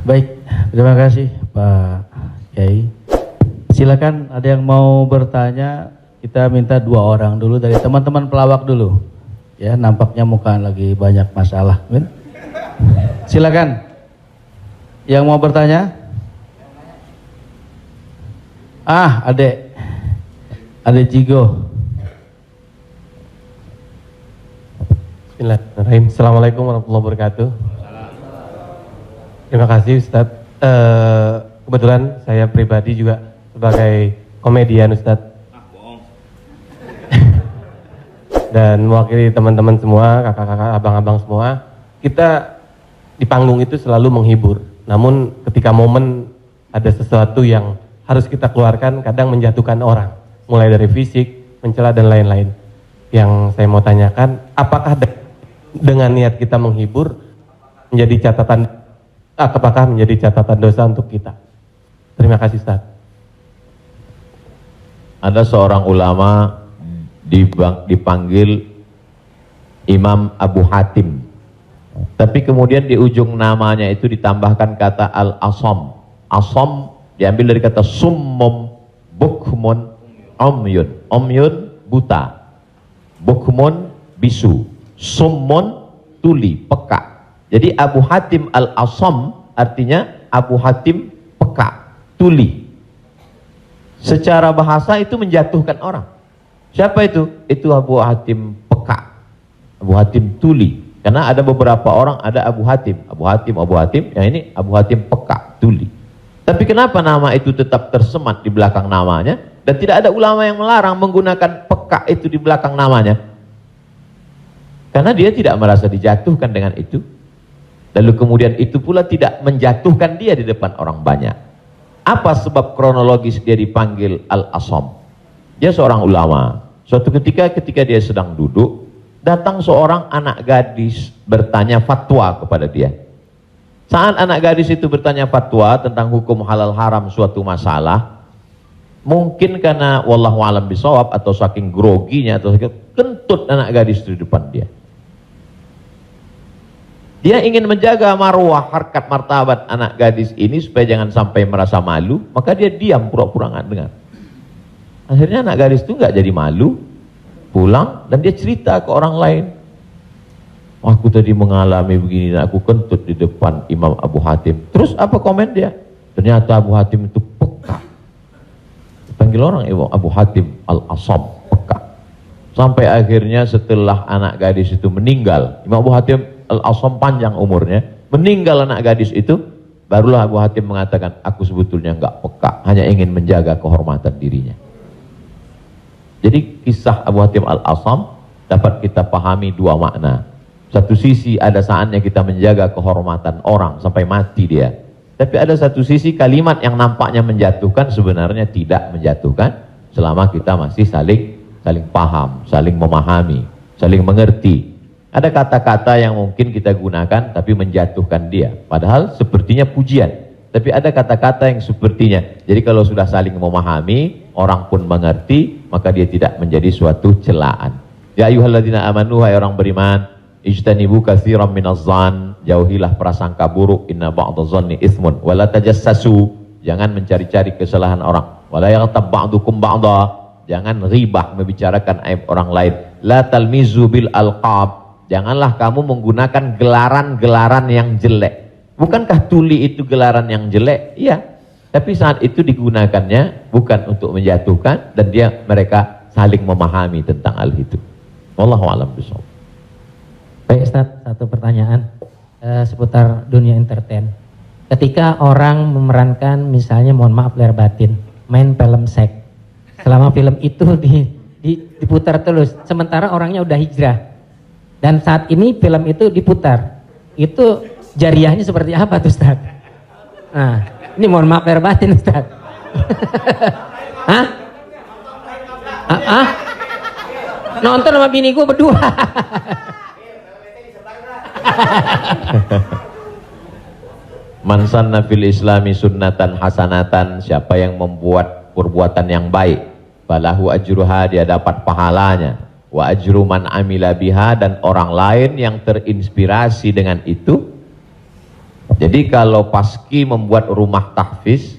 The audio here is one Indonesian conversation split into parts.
Baik, terima kasih Pak Kiai. Silakan ada yang mau bertanya, kita minta 2 orang dulu dari teman-teman pelawak dulu. Ya, nampaknya muka lagi banyak masalah. Silakan. Yang mau bertanya? Adek Jigo. Bismillahirrahmanirrahim. Assalamualaikum warahmatullahi wabarakatuh. Terima kasih Ustadz. Kebetulan saya pribadi juga sebagai komedian Ustadz. Dan mewakili teman-teman semua, kakak-kakak, abang-abang semua. Kita di panggung itu selalu menghibur. Namun ketika momen ada sesuatu yang harus kita keluarkan, kadang menjatuhkan orang. Mulai dari fisik, mencela dan lain-lain. Yang saya mau tanyakan, apakah dengan niat kita menghibur menjadi catatan, apakah menjadi catatan dosa untuk kita? Terima kasih Ustaz. Ada seorang ulama dipanggil Imam Abu Hatim, tapi kemudian di ujung namanya itu ditambahkan kata Al-Asam. Asam diambil dari kata summum, bukmun, umyun. Umyun buta, bukmun bisu, summun tuli, peka. Jadi Abu Hatim Al-Asam artinya Abu Hatim peka, tuli. Secara bahasa itu menjatuhkan orang. Siapa itu? Itu Abu Hatim peka, Abu Hatim tuli. Karena ada beberapa orang, ada Abu Hatim, yang ini Abu Hatim peka, tuli. Tapi kenapa nama itu tetap tersemat di belakang namanya? Dan tidak ada ulama yang melarang menggunakan peka itu di belakang namanya. Karena dia tidak merasa dijatuhkan dengan itu. Lalu kemudian itu pula tidak menjatuhkan dia di depan orang banyak. Apa sebab kronologis dia dipanggil Al-Asam? Dia seorang ulama. Suatu ketika dia sedang duduk, datang seorang anak gadis bertanya fatwa kepada dia. Saat anak gadis itu bertanya fatwa tentang hukum halal haram suatu masalah, mungkin karena wallahu alam bisawab atau saking groginya atau kentut anak gadis itu di depan dia. Dia ingin menjaga marwah, harkat, martabat anak gadis ini supaya jangan sampai merasa malu, maka dia diam, pura-pura nggak dengar. Akhirnya anak gadis itu nggak jadi malu, pulang dan dia cerita ke orang lain. Aku tadi mengalami begini dan aku kentut di depan Imam Abu Hatim. Terus apa komen dia? Ternyata Abu Hatim itu peka. Panggil orang Imam Abu Hatim Al-Asam, peka. Sampai akhirnya setelah anak gadis itu meninggal, Imam Abu Hatim Al-Asam panjang umurnya, meninggal anak gadis itu, barulah Abu Hatim mengatakan, aku sebetulnya enggak peka, hanya ingin menjaga kehormatan dirinya. Jadi kisah Abu Hatim Al-Asam dapat kita pahami 2 makna. Satu sisi ada saatnya kita menjaga kehormatan orang sampai mati dia. Tapi ada satu sisi kalimat yang nampaknya menjatuhkan sebenarnya tidak menjatuhkan selama kita masih saling paham, saling memahami, saling mengerti. Ada kata-kata yang mungkin kita gunakan tapi menjatuhkan dia. Padahal sepertinya pujian. Tapi ada kata-kata yang sepertinya. Jadi kalau sudah saling memahami, orang pun mengerti, maka dia tidak menjadi suatu celaan. Ya ayyuhalladzina amanu, hai orang beriman, ijtanibu katsiran minadh-dhann, jauhilah prasangka buruk, inna ba'dadh-dhanni itsmun, wala tajassasu, jangan mencari-cari kesalahan orang, wala yaghtab ba'dukum ba'dha, jangan ribah membicarakan aib orang lain, la talmizu bil alqab, janganlah kamu menggunakan gelaran-gelaran yang jelek. Bukankah tuli itu gelaran yang jelek? Iya. Tapi saat itu digunakannya bukan untuk menjatuhkan dan mereka saling memahami tentang hal itu. Wallahu a'lam bishawab. Baik Ustaz, satu pertanyaan seputar dunia entertain. Ketika orang memerankan misalnya, mohon maaf lahir batin, main film seks, selama film itu diputar terus, sementara orangnya udah hijrah, dan saat ini film itu diputar, itu jariahnya seperti apa tuh Ustaz? Nah, ini mohon maaf lahir batin Ustaz. Hah? Nonton sama bini gue berdua. Man sanna fil islami sunnatan hasanatan, siapa yang membuat perbuatan yang baik, falahu ajruha, dia dapat pahalanya, wa ajru man amila biha, dan orang lain yang terinspirasi dengan itu Jadi kalau Paski membuat rumah tahfiz,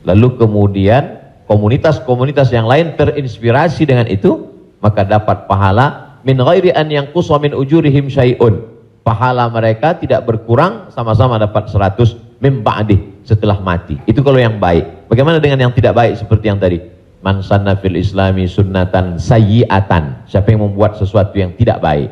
lalu kemudian komunitas-komunitas yang lain terinspirasi dengan itu, maka dapat pahala min ghairi an yanqusa min ujurihim syai'un. Pahala mereka tidak berkurang, sama-sama dapat 100 min ba'dih, setelah mati. Itu kalau yang baik. Bagaimana dengan yang tidak baik seperti yang tadi? Man sanna fil islami sunnatan sayyi'atan. Siapa yang membuat sesuatu yang tidak baik,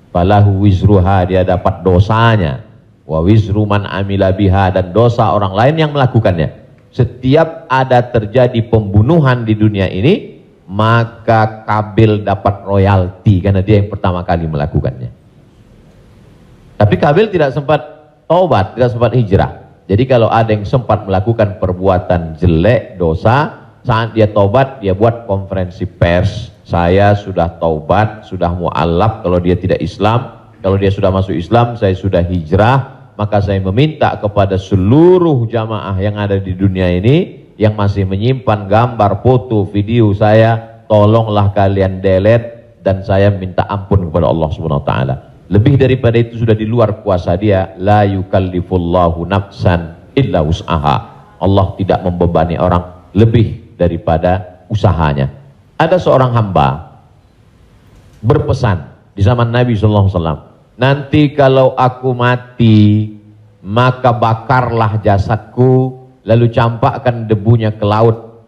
falahu wizruha, dia dapat dosanya, wa wizru man amila biha, dan dosa orang lain yang melakukannya. Setiap ada terjadi pembunuhan di dunia ini, maka Kabil dapat royalti karena dia yang pertama kali melakukannya. Tapi Kabil tidak sempat taubat, tidak sempat hijrah. Jadi kalau ada yang sempat melakukan perbuatan jelek, dosa, saat dia taubat, dia buat konferensi pers. Saya sudah taubat, sudah mu'alaf kalau dia tidak Islam. Kalau dia sudah masuk Islam, saya sudah hijrah. Maka saya meminta kepada seluruh jamaah yang ada di dunia ini, yang masih menyimpan gambar, foto, video saya, tolonglah kalian delete, dan saya minta ampun kepada Allah Subhanahu wa taala. Lebih daripada itu sudah di luar kuasa dia. La yukallifullahu nafsan illa wus'aha. Allah tidak membebani orang lebih daripada usahanya. Ada seorang hamba berpesan di zaman Nabi SAW, nanti kalau aku mati, maka bakarlah jasadku, lalu campakkan debunya ke laut.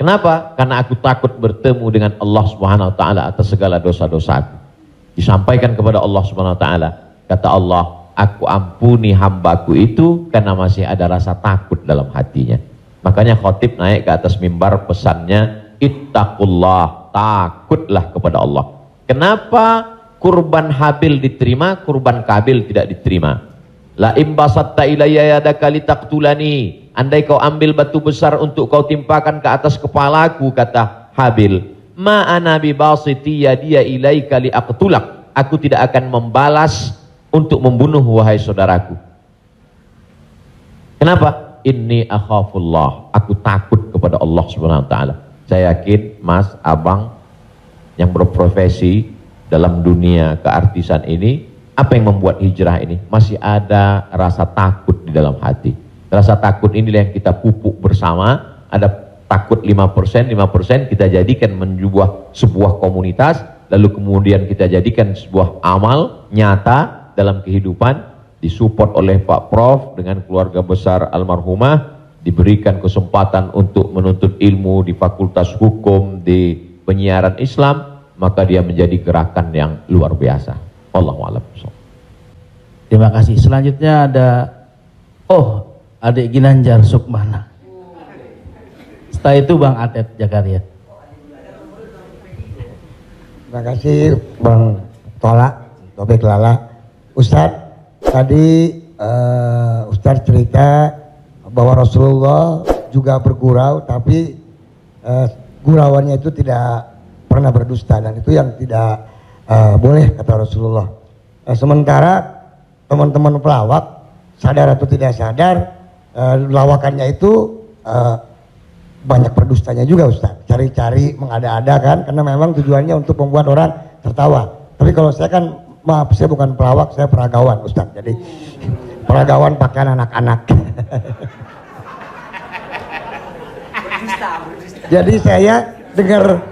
Kenapa? Karena aku takut bertemu dengan Allah Subhanahu wa taala atas segala dosa-dosaku. Disampaikan kepada Allah Subhanahu wa taala. Kata Allah, aku ampuni hambaku itu karena masih ada rasa takut dalam hatinya. Makanya khotib naik ke atas mimbar, pesannya ittaqullah, takutlah kepada Allah. Kenapa kurban Habil diterima, kurban Kabil tidak diterima? La imbasatta ilayya yadaka litaqtulani, andai kau ambil batu besar untuk kau timpakan ke atas kepalaku, kata Habil, ma ana bi basiti yadiya ilaika liaqtulak, aku tidak akan membalas untuk membunuh wahai saudaraku. Kenapa? Inni akhafullah, aku takut kepada Allah Subhanahu wa taala. Saya yakin Mas, Abang yang berprofesi dalam dunia keartisan ini, apa yang membuat hijrah ini? Masih ada rasa takut di dalam hati. Rasa takut inilah yang kita pupuk bersama. Ada takut 5%, 5% kita jadikan menjadi sebuah komunitas, lalu kemudian kita jadikan sebuah amal nyata dalam kehidupan, disupport oleh Pak Prof dengan keluarga besar almarhumah, diberikan kesempatan untuk menuntut ilmu di Fakultas Hukum, di penyiaran Islam, maka dia menjadi gerakan yang luar biasa. Wallahu a'lam. Terima kasih. Selanjutnya ada adik Ginanjar Sukmana. Setelah itu Bang Atet Jakaria. Terima kasih Bang Tola, Tobek Lala. Ustadz, tadi Ustadz cerita bahwa Rasulullah juga bergurau, tapi gurauannya itu tidak pernah berdusta, dan itu yang tidak boleh, kata Rasulullah. Sementara teman-teman pelawak, sadar atau tidak sadar, lawakannya itu banyak berdustanya juga Ustaz, cari-cari mengada-ada kan, karena memang tujuannya untuk membuat orang tertawa. Tapi kalau saya kan, maaf, saya bukan pelawak, saya peragawan Ustaz, jadi peragawan pakaian anak-anak. Jadi saya dengar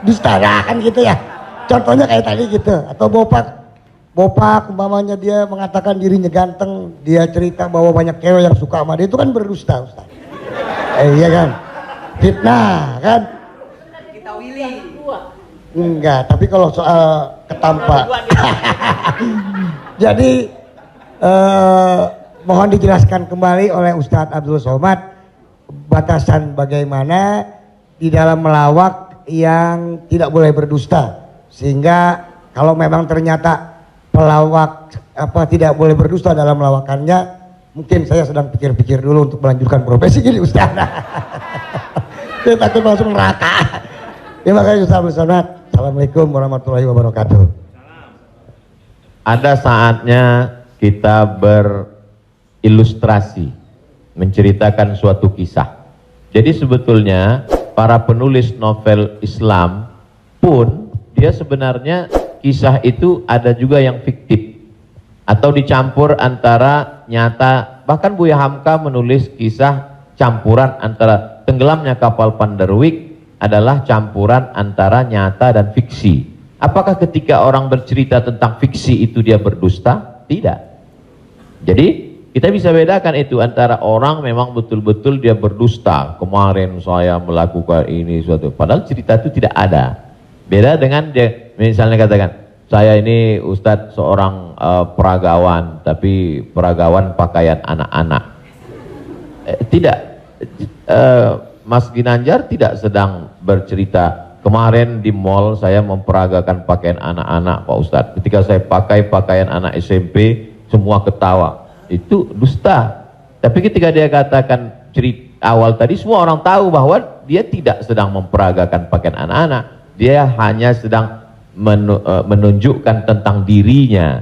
dusta kan gitu ya, contohnya kayak tadi gitu, atau bopak umpamanya dia mengatakan dirinya ganteng, dia cerita bahwa banyak cewek yang suka sama dia, itu kan berdusta Ustaz. Iya kan, fitnah kan. Kita Willy enggak, tapi kalau soal ketampak jadi mohon dijelaskan kembali oleh Ustadz Abdul Somad batasan bagaimana di dalam melawak yang tidak boleh berdusta, sehingga kalau memang ternyata pelawak tidak boleh berdusta dalam melawakannya, mungkin saya sedang pikir-pikir dulu untuk melanjutkan profesi gini Ustaz. Saya takut langsung neraka. Terima kasih Ustaz Abdul Somad. Assalamualaikum warahmatullahi wabarakatuh. Ada saatnya kita berilustrasi, menceritakan suatu kisah. Jadi sebetulnya para penulis novel Islam pun dia sebenarnya kisah itu ada juga yang fiktif atau dicampur antara nyata bahkan Buya Hamka menulis kisah campuran antara tenggelamnya kapal Panderwick adalah campuran antara nyata dan fiksi. Apakah ketika orang bercerita tentang fiksi itu dia berdusta? Tidak. Jadi kita bisa bedakan itu antara orang memang betul-betul dia berdusta. Kemarin saya melakukan ini suatu, padahal cerita itu tidak ada. Beda dengan dia misalnya katakan, saya ini Ustadz seorang peragawan, tapi peragawan pakaian anak-anak. Tidak, Mas Ginanjar tidak sedang bercerita, kemarin di mall saya memperagakan pakaian anak-anak Pak Ustadz. Ketika saya pakai pakaian anak SMP, semua ketawa. Itu dusta. Tapi ketika dia katakan cerita awal tadi, semua orang tahu bahwa dia tidak sedang memperagakan pakaian anak-anak. Dia hanya sedang menunjukkan tentang dirinya.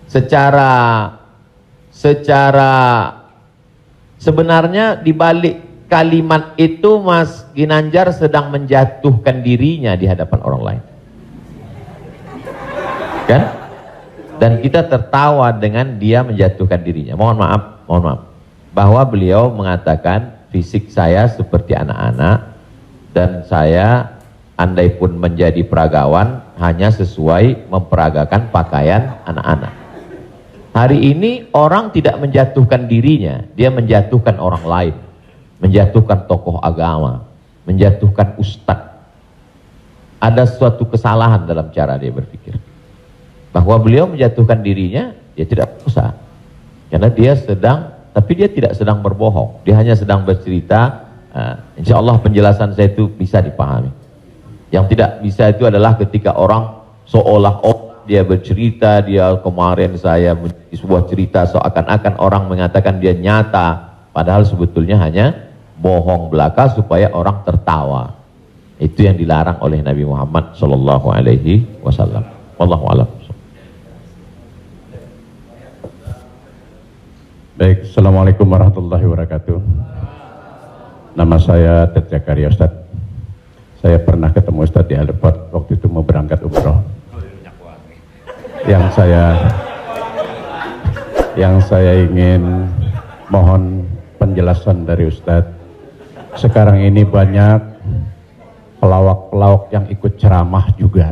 Secara sebenarnya di balik kalimat itu Mas Ginanjar sedang menjatuhkan dirinya di hadapan orang lain. Kan? Dan kita tertawa dengan dia menjatuhkan dirinya. Mohon maaf. Bahwa beliau mengatakan fisik saya seperti anak-anak dan saya andai pun menjadi peragawan hanya sesuai memperagakan pakaian anak-anak. Hari ini orang tidak menjatuhkan dirinya, dia menjatuhkan orang lain, menjatuhkan tokoh agama, menjatuhkan ustadz. Ada suatu kesalahan dalam cara dia berpikir. Bahwa beliau menjatuhkan dirinya, dia tidak usah. Karena dia sedang, tapi dia tidak sedang berbohong. Dia hanya sedang bercerita. Insya Allah penjelasan saya itu bisa dipahami. Yang tidak bisa itu adalah ketika orang seolah-olah dia bercerita, dia kemarin saya menjadi sebuah cerita seakan-akan orang mengatakan dia nyata, padahal sebetulnya hanya bohong belaka supaya orang tertawa. Itu yang dilarang oleh Nabi Muhammad Shallallahu Alaihi Wasallam. Wallahu a'lam. Baik, Assalamualaikum warahmatullahi wabarakatuh. Nama saya Ted Zakaria Ustadz. Saya pernah ketemu Ustadz di airport waktu itu mau berangkat umroh. Yang saya ingin mohon penjelasan dari Ustadz. Sekarang ini banyak pelawak-pelawak yang ikut ceramah juga.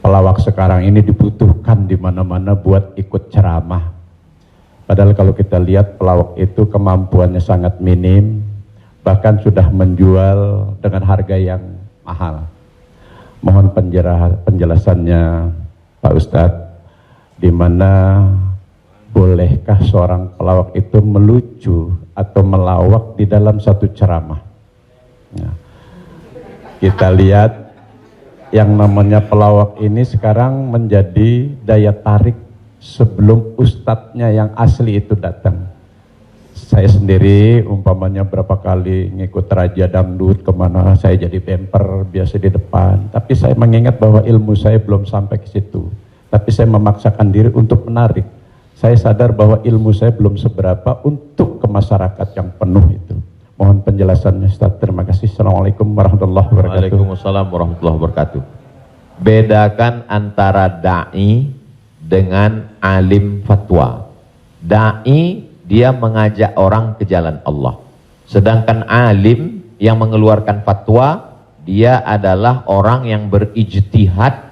Pelawak sekarang ini dibutuhkan di mana-mana buat ikut ceramah. Padahal kalau kita lihat pelawak itu kemampuannya sangat minim, bahkan sudah menjual dengan harga yang mahal. Mohon penjelasannya Pak Ustadz, di mana bolehkah seorang pelawak itu melucu atau melawak di dalam satu ceramah? Nah, kita lihat yang namanya pelawak ini sekarang menjadi daya tarik sebelum ustadznya yang asli itu datang. Saya sendiri umpamanya berapa kali ngikut Raja Dangdut kemana, saya jadi bemper biasa di depan, tapi saya mengingat bahwa ilmu saya belum sampai ke situ, tapi saya memaksakan diri untuk menarik. Saya sadar bahwa ilmu saya belum seberapa untuk ke masyarakat yang penuh itu. Mohon penjelasannya Ustaz. Terima kasih. Assalamualaikum warahmatullahi wabarakatuh. Waalaikumsalam warahmatullahi wabarakatuh. Bedakan antara da'i dengan alim fatwa. Da'i dia mengajak orang ke jalan Allah. Sedangkan alim yang mengeluarkan fatwa, dia adalah orang yang berijtihad.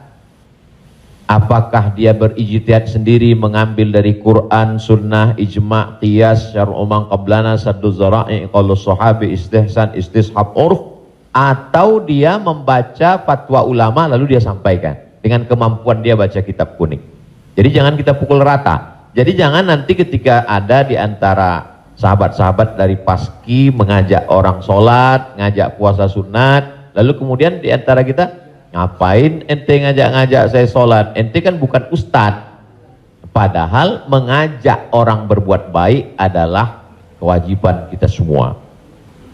Apakah dia berijtihad sendiri mengambil dari Quran, sunnah, ijma', qiyas, syar'u man qablana, saddu zara'i, qaulus sahabi, istihsan, istishab urf, atau dia membaca fatwa ulama lalu dia sampaikan dengan kemampuan dia baca kitab kuning. Jadi jangan kita pukul rata. Jadi jangan nanti ketika ada di antara sahabat-sahabat dari Paski mengajak orang sholat, ngajak puasa sunat, lalu kemudian di antara kita, ngapain ente ngajak-ngajak saya sholat? Ente kan bukan ustadz. Padahal mengajak orang berbuat baik adalah kewajiban kita semua.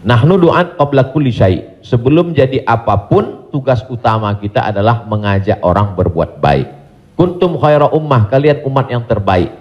Nahnu du'an qabla kulli syai'. Sebelum jadi apapun, tugas utama kita adalah mengajak orang berbuat baik. Kuntum khaira ummah, kalian umat yang terbaik.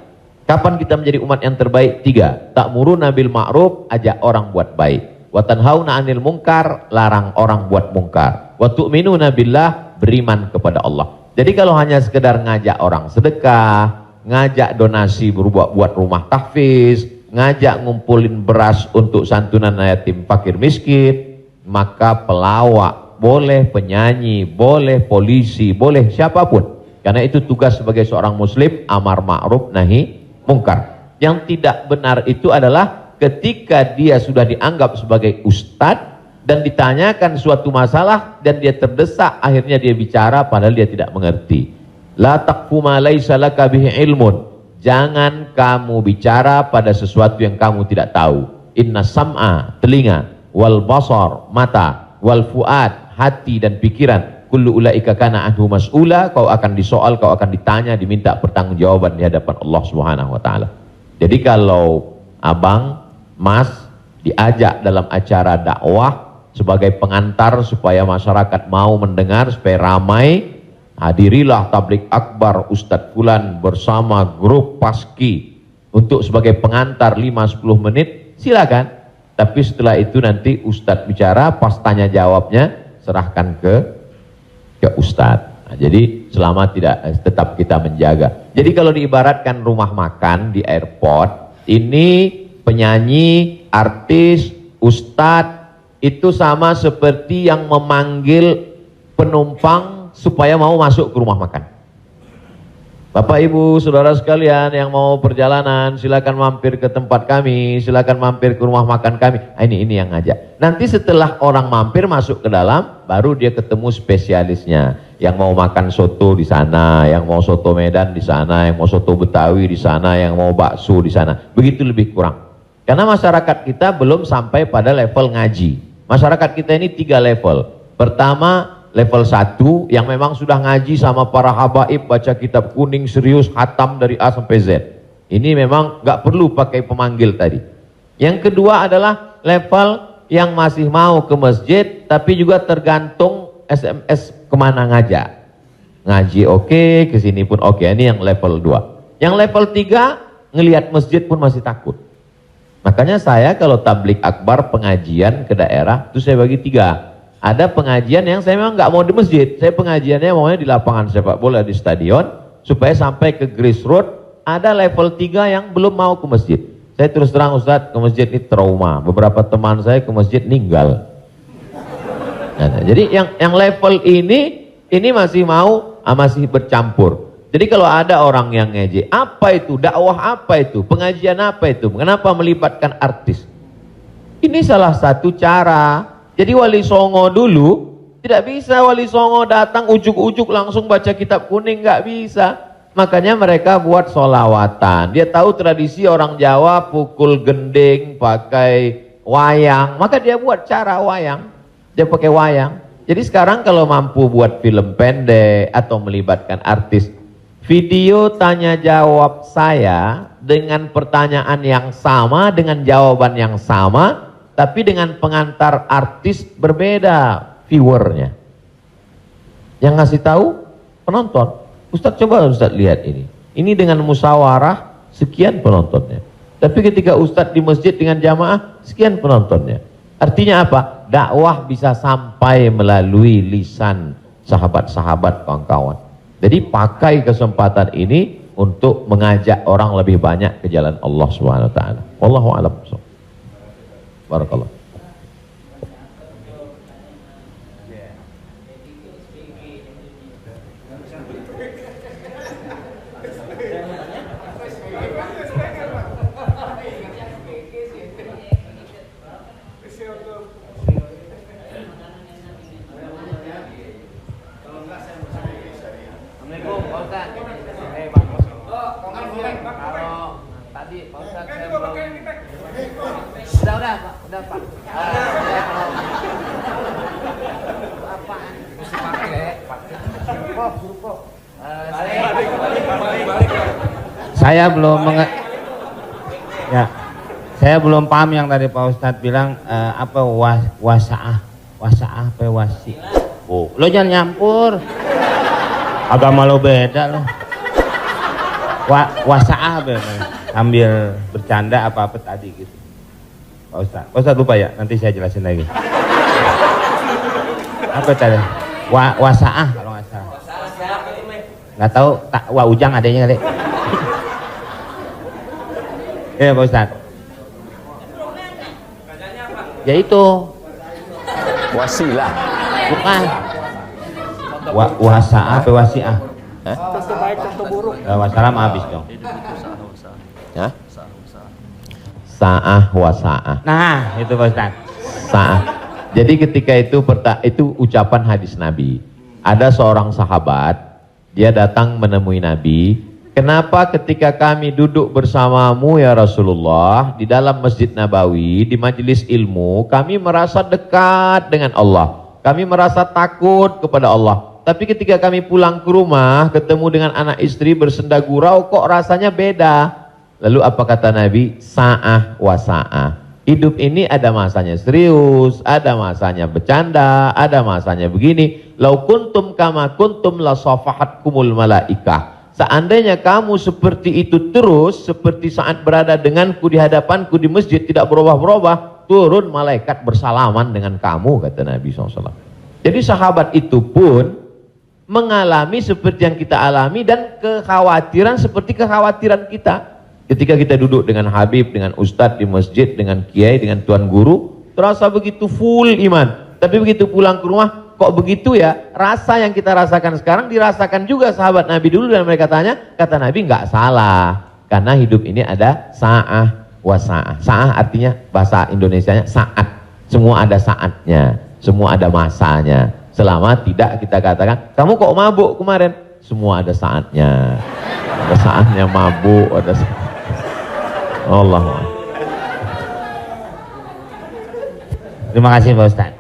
Kapan kita menjadi umat yang terbaik? 3. Ta'muruna bil ma'ruf, ajak orang buat baik. Wa tanhauna 'anil munkar, larang orang buat mungkar. Wa tu'minuna billah, beriman kepada Allah. Jadi kalau hanya sekedar ngajak orang sedekah, ngajak donasi buat rumah tahfiz, ngajak ngumpulin beras untuk santunan yatim fakir miskin, maka pelawak boleh, penyanyi boleh, polisi boleh, siapapun. Karena itu tugas sebagai seorang muslim, amar ma'ruf nahi mungkar. Yang tidak benar itu adalah ketika dia sudah dianggap sebagai ustadz dan ditanyakan suatu masalah dan dia terdesak, akhirnya dia bicara padahal dia tidak mengerti. La taqfu ma laisa laka bihi ilmun. Jangan kamu bicara pada sesuatu yang kamu tidak tahu. Inna sam'a, telinga, wal basar, mata, wal fuad, hati dan pikiran, kullu ulaika kana anhu mas'ula, kau akan disoal, kau akan ditanya, diminta pertanggungjawaban di hadapan Allah Subhanahu wa taala. Jadi kalau abang, mas diajak dalam acara dakwah sebagai pengantar supaya masyarakat mau mendengar, supaya ramai, hadirilah tablik akbar Ustadz Fulan bersama grup paski untuk sebagai pengantar 5-10 menit, silakan. Tapi setelah itu nanti Ustadz bicara, pas tanya jawabnya serahkan ke Ustadz. Nah, jadi selama tetap kita menjaga. Jadi kalau diibaratkan rumah makan di airport, ini penyanyi, artis, Ustadz itu sama seperti yang memanggil penumpang supaya mau masuk ke rumah makan. Bapak Ibu saudara sekalian yang mau perjalanan, silakan mampir ke tempat kami, silakan mampir ke rumah makan kami. Nah, ini yang ngajak. Nanti setelah orang mampir masuk ke dalam, baru dia ketemu spesialisnya. Yang mau makan soto di sana, yang mau soto Medan di sana, yang mau soto Betawi di sana, yang mau bakso di sana. Begitu lebih kurang. Karena masyarakat kita belum sampai pada level ngaji. Masyarakat kita ini 3 level. Pertama, level 1 yang memang sudah ngaji sama para habaib, baca kitab kuning serius, khatam dari A sampai Z. Ini memang nggak perlu pakai pemanggil tadi. Yang kedua adalah level yang masih mau ke masjid tapi juga tergantung SMS kemana ngajak. Ngaji oke, kesini pun oke. Ini yang level 2. Yang level 3 ngelihat masjid pun masih takut. Makanya saya kalau tablik akbar pengajian ke daerah itu saya bagi 3. Ada pengajian yang saya memang nggak mau di masjid, saya pengajiannya maunya di lapangan sepak bola, di stadion, supaya sampai ke grassroots. Ada level 3 yang belum mau ke masjid. Saya terus terang Ustadz, ke masjid ini trauma. Beberapa teman saya ke masjid ninggal. Nah, jadi yang level ini masih mau, masih bercampur. Jadi kalau ada orang yang ngejek, apa itu dakwah, apa itu pengajian, apa itu, kenapa melibatkan artis? Ini salah satu cara. Jadi Wali Songo dulu tidak bisa Wali Songo datang ujuk-ujuk langsung baca kitab kuning, nggak bisa. Makanya mereka buat solawatan. Dia tahu tradisi orang Jawa pukul gending pakai wayang, maka dia buat cara wayang. Dia pakai wayang. Jadi sekarang kalau mampu buat film pendek atau melibatkan artis, video tanya jawab saya dengan pertanyaan yang sama, dengan jawaban yang sama, tapi dengan pengantar artis berbeda viewernya. Yang ngasih tahu penonton. Ustadz coba Ustadz lihat ini. Ini dengan musyawarah sekian penontonnya. Tapi ketika Ustadz di masjid dengan jamaah sekian penontonnya. Artinya apa? Dakwah bisa sampai melalui lisan sahabat-sahabat, kawan-kawan. Jadi pakai kesempatan ini untuk mengajak orang lebih banyak ke jalan Allah Subhanahu wa taala. Wallahu a'lam. Barakallah. Udah Pak. Apaan? Mesti pakai. Saya belum paham yang tadi Pak Ustadz bilang apa wasaah apa wasi. Oh, lo jangan nyampur. Agama lo beda lo. Wasaah sambil bercanda apa tadi gitu. Pak Ustadz lupa ya, nanti saya jelasin lagi. Apa tadi? Wasaah kalau nggak salah. Nggak tahu, Ujang adanya kali. Ya Pak Ustadz. Ya itu. Wasilah. Bukan. Wasa'ah apa wasi'ah? Wassalam habis dong. Hah? Sa'ah wa sa'ah. Nah, itu Pak Ustadz. Sa'ah. Jadi ketika itu ucapan hadis Nabi. Ada seorang sahabat, dia datang menemui Nabi. Kenapa ketika kami duduk bersamamu ya Rasulullah di dalam Masjid Nabawi, di majelis ilmu, kami merasa dekat dengan Allah. Kami merasa takut kepada Allah. Tapi ketika kami pulang ke rumah, ketemu dengan anak istri bersenda gurau, kok rasanya beda. Lalu apa kata Nabi? Sa'ah wa sa'ah. Hidup ini ada masanya serius, ada masanya bercanda, ada masanya begini. Lau kuntum kama kuntum la safahatkumul malaikah. Seandainya kamu seperti itu terus, seperti saat berada denganku di hadapanku di masjid, tidak berubah-berubah, turun malaikat bersalaman dengan kamu, kata Nabi SAW. Jadi sahabat itu pun mengalami seperti yang kita alami dan kekhawatiran seperti kekhawatiran kita. Ketika kita duduk dengan Habib, dengan Ustadz di masjid, dengan Kiai, dengan Tuan Guru, terasa begitu full iman. Tapi begitu pulang ke rumah, kok begitu ya? Rasa yang kita rasakan sekarang dirasakan juga sahabat Nabi dulu, dan mereka tanya, kata Nabi nggak salah. Karena hidup ini ada sa'ah wa sa'ah. Sa'ah artinya bahasa Indonesianya saat. Semua ada saatnya, semua ada masanya. Selama tidak kita katakan, kamu kok mabuk kemarin? Semua ada saatnya. Ada saatnya mabuk, ada saatnya. Allah. Terima kasih Pak Ustadz.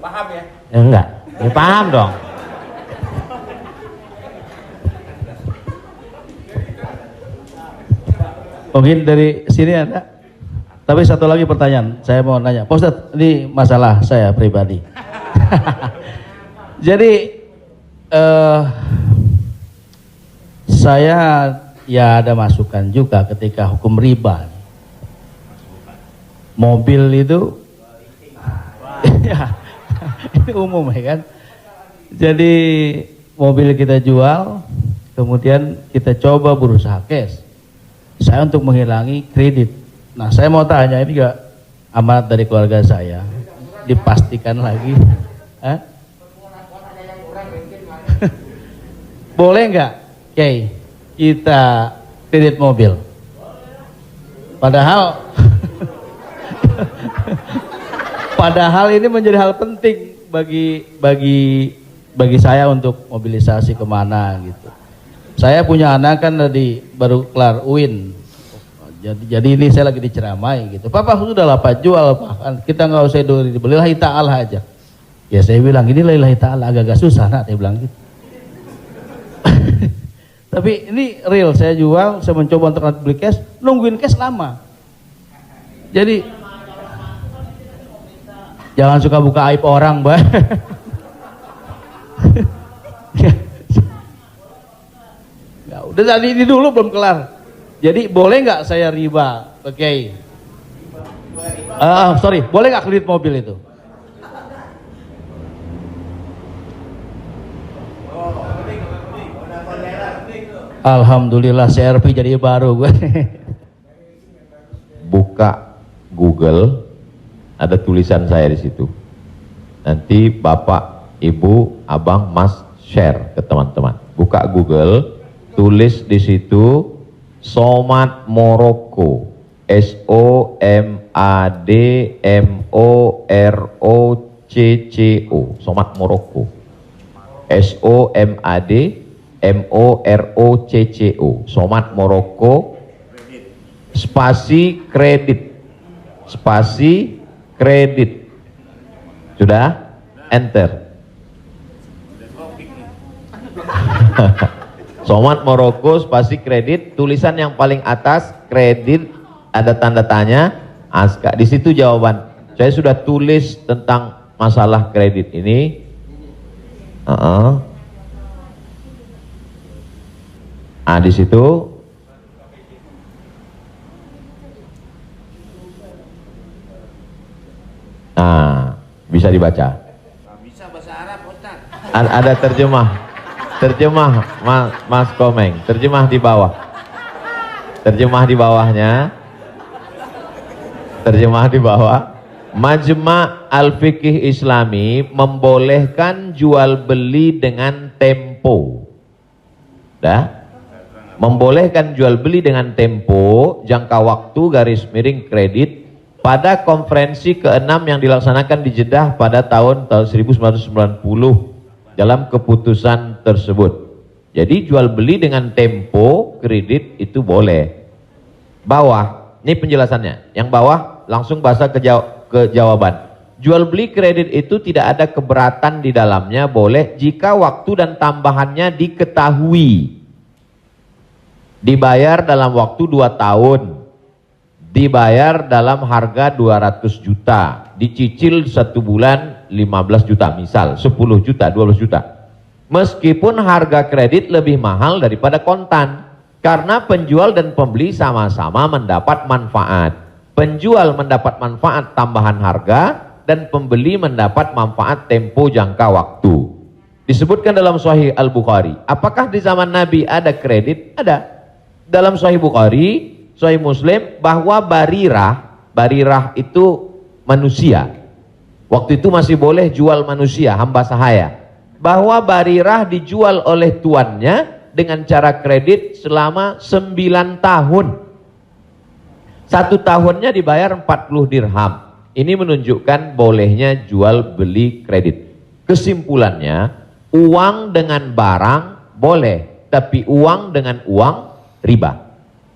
Paham ya? Enggak, ya paham dong. Mungkin dari sini ada. Tapi satu lagi pertanyaan, saya mau nanya. Pak Ustadz, ini masalah saya pribadi. Jadi saya ya ada masukan juga ketika hukum riba. Mobil itu ya, ini umum ya kan. Jadi mobil kita jual, kemudian kita coba berusaha cash. Saya untuk menghilangi kredit. Nah, saya mau tanya, ini juga amanat dari keluarga saya. Dipastikan lagi. Boleh nggak, Kiai, kita kredit mobil? Padahal ini menjadi hal penting bagi saya untuk mobilisasi kemana gitu. Saya punya anak kan baru kelar UIN. Jadi ini saya lagi diceramai gitu. Papa sudah lah Pak, jual Pak. Kita nggak usah dibeli, lillahi ta'ala aja. Ya saya bilang ini lillahi ta'ala agak susah, nak saya bilang gitu. Tapi ini real, saya jual, saya mencoba untuk beli cash, nungguin cash lama. Jadi jangan suka buka aib orang, Mbak. Ya, udah tadi ini dulu belum kelar. Jadi boleh nggak saya riba, oke? Sorry, boleh nggak kredit mobil itu? Alhamdulillah CRV jadi baru gue. Buka Google, ada tulisan saya di situ. Nanti Bapak, Ibu, Abang, Mas share ke teman-teman. Buka Google, tulis di situ Somad Morocco, SOMADMOROCCO, Somad Morocco, SOMADMOROCCO, Somad Morocco, spasi kredit, sudah, enter. Somad Morocco spasi kredit, tulisan yang paling atas kredit, ada tanda tanya, Aska. Di situ jawaban. Saya sudah tulis tentang masalah kredit ini. Di situ. Nah, bisa dibaca. Bisa bahasa Arab, Ustaz. Ada terjemah Mas Komeng, terjemah di bawah. Terjemah di bawahnya. Terjemah di bawah. Majma' Al-Fiqih Islami membolehkan jual beli dengan tempo. Dah? Membolehkan jual beli dengan tempo, jangka waktu, garis miring kredit pada konferensi ke-6 yang dilaksanakan di Jeddah pada tahun 1990 dalam keputusan tersebut. Jadi jual beli dengan tempo kredit itu boleh. Bawah, ini penjelasannya. Yang bawah langsung bahasa ke jawaban. Jual beli kredit itu tidak ada keberatan di dalamnya, boleh jika waktu dan tambahannya diketahui. Dibayar dalam waktu 2 tahun. Dibayar dalam harga 200 juta. Dicicil 1 bulan 15 juta misal, 10 juta, 12 juta. Meskipun harga kredit lebih mahal daripada kontan. Karena penjual dan pembeli sama-sama mendapat manfaat. Penjual mendapat manfaat tambahan harga dan pembeli mendapat manfaat tempo jangka waktu. Disebutkan dalam Sahih Al-Bukhari. Apakah di zaman Nabi ada kredit? Ada. Dalam Sahih Bukhari, Sahih Muslim, bahwa barirah itu manusia. Waktu itu masih boleh jual manusia, hamba sahaya. Bahwa barirah dijual oleh tuannya dengan cara kredit selama 9 tahun. 1 tahunnya dibayar 40 dirham. Ini menunjukkan bolehnya jual beli kredit. Kesimpulannya, uang dengan barang boleh, tapi uang dengan uang riba.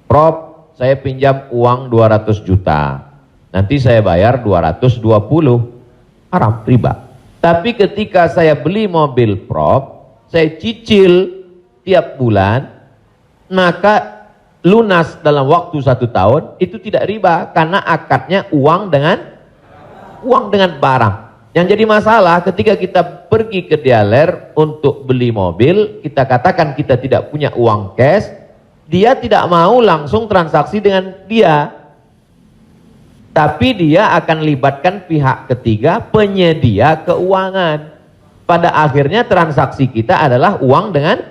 Prof, saya pinjam uang 200 juta. Nanti saya bayar 220. Haram, riba. Tapi ketika saya beli mobil, Prof, saya cicil tiap bulan, maka lunas dalam waktu 1 tahun, itu tidak riba karena akadnya uang dengan barang. Yang jadi masalah ketika kita pergi ke dealer untuk beli mobil, kita katakan kita tidak punya uang cash, dia tidak mau langsung transaksi dengan dia, tapi dia akan libatkan pihak ketiga, penyedia keuangan. Pada akhirnya transaksi kita adalah uang dengan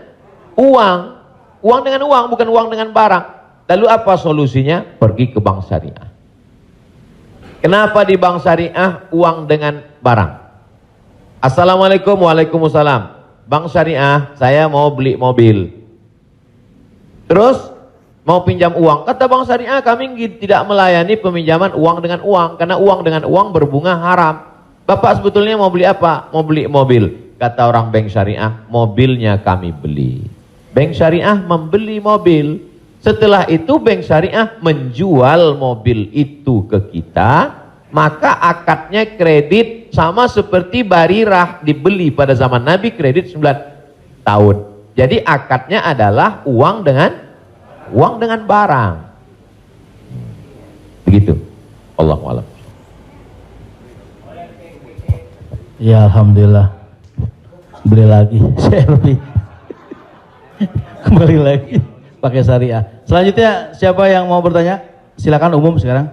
uang. Uang dengan uang, bukan uang dengan barang. Lalu apa solusinya? Pergi ke bank syariah. Kenapa di bank syariah uang dengan barang? Assalamualaikum, waalaikumsalam. Bank syariah, saya mau beli mobil. Terus mau pinjam uang. Kata bank syariah, kami tidak melayani peminjaman uang dengan uang, karena uang dengan uang berbunga haram. Bapak sebetulnya mau beli apa? Mau beli mobil. Kata orang bank syariah, mobilnya kami beli. Bank syariah membeli mobil. Setelah itu bank syariah menjual mobil itu ke kita, maka akadnya kredit sama seperti barirah dibeli pada zaman Nabi, kredit 9 tahun. Jadi akadnya adalah uang dengan barang. Begitu. Allahu a'lam. Ya alhamdulillah. Beli lagi, Shelby. Kembali lagi pakai syariah. Selanjutnya siapa yang mau bertanya? Silakan umum sekarang.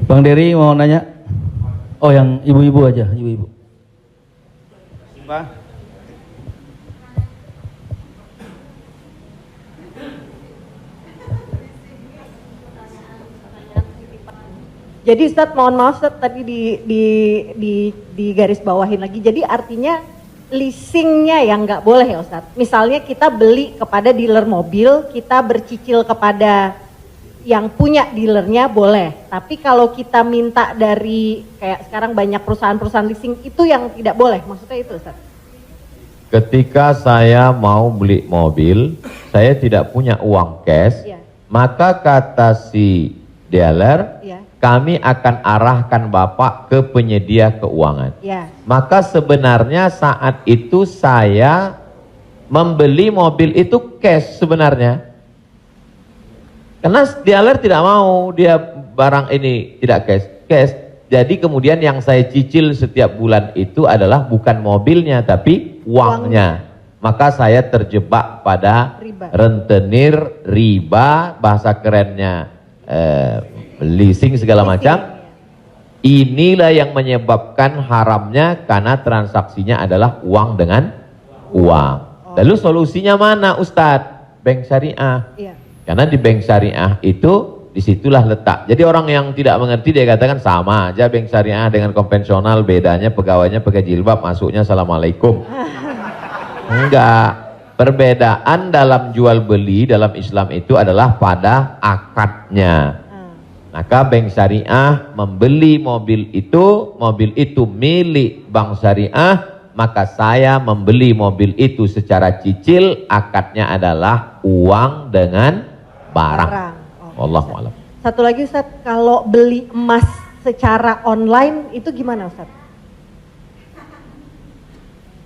Bang Dery mau nanya? Oh, yang ibu-ibu aja, ibu-ibu. Pak. Jadi Ustadz, mohon maaf Ustadz, tadi di garis bawahin lagi. Jadi artinya leasingnya yang nggak boleh ya Ustadz. Misalnya kita beli kepada dealer mobil, kita bercicil kepada yang punya dealernya boleh. Tapi kalau kita minta dari kayak sekarang banyak perusahaan-perusahaan leasing, itu yang tidak boleh. Maksudnya itu Ustadz. Ketika saya mau beli mobil, saya tidak punya uang cash, maka kata si dealer, kami akan arahkan Bapak ke penyedia keuangan. Maka sebenarnya saat itu saya membeli mobil itu cash sebenarnya. Karena dealer tidak mau dia barang ini tidak cash. Jadi kemudian yang saya cicil setiap bulan itu adalah bukan mobilnya tapi uangnya. Maka saya terjebak pada rentenir, riba, bahasa kerennya leasing segala macam. Inilah yang menyebabkan haramnya karena transaksinya adalah uang dengan uang. Lalu solusinya mana Ustadz? bank syariah. Iya. Karena di bank syariah itu disitulah letak. Jadi orang yang tidak mengerti dia katakan sama aja bank syariah dengan konvensional, bedanya pegawainya pakai jilbab, masuknya assalamualaikum. Enggak. Perbedaan dalam jual beli dalam Islam itu adalah pada akadnya. Maka bank syariah membeli mobil itu milik bank syariah, maka saya membeli mobil itu secara cicil, akadnya adalah uang dengan barang. Wallahu a'lam. Satu lagi Ustaz, kalau beli emas secara online itu gimana Ustaz?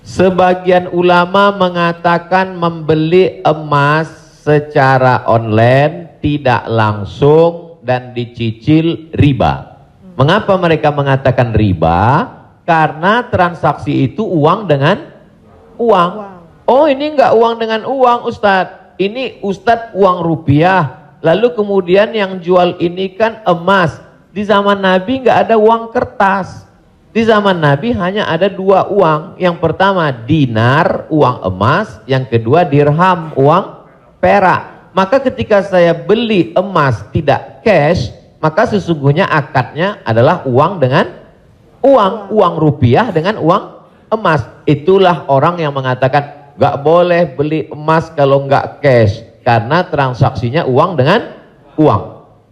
Sebagian ulama mengatakan membeli emas secara online tidak langsung dan dicicil riba. Mengapa mereka mengatakan riba? Karena transaksi itu uang dengan uang. Oh, ini enggak uang dengan uang Ustadz. Ini Ustadz uang rupiah. Lalu kemudian yang jual ini kan emas. Di zaman Nabi enggak ada uang kertas. Di zaman Nabi hanya ada dua uang. Yang pertama dinar, uang emas. Yang kedua dirham, uang perak. Maka ketika saya beli emas tidak cash, maka sesungguhnya akadnya adalah uang dengan uang rupiah dengan uang emas. Itulah orang yang mengatakan gak boleh beli emas kalau gak cash, karena transaksinya uang dengan uang.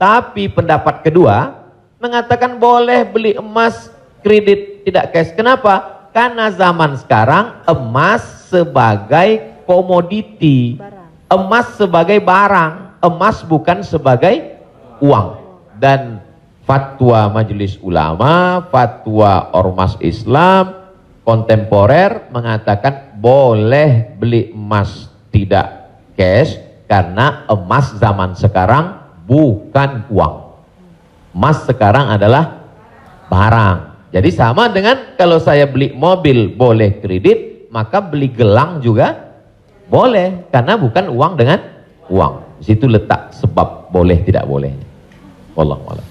Tapi pendapat kedua mengatakan boleh beli emas kredit tidak cash. Kenapa? Karena zaman sekarang emas sebagai komoditi, emas sebagai barang, emas bukan sebagai uang. Dan fatwa Majelis Ulama, fatwa Ormas Islam kontemporer mengatakan boleh beli emas tidak cash karena emas zaman sekarang bukan uang. Emas sekarang adalah barang. Jadi sama dengan kalau saya beli mobil boleh kredit, maka beli gelang juga boleh karena bukan uang dengan uang. Di situ letak sebab boleh tidak bolehnya. Wallahu a'lam.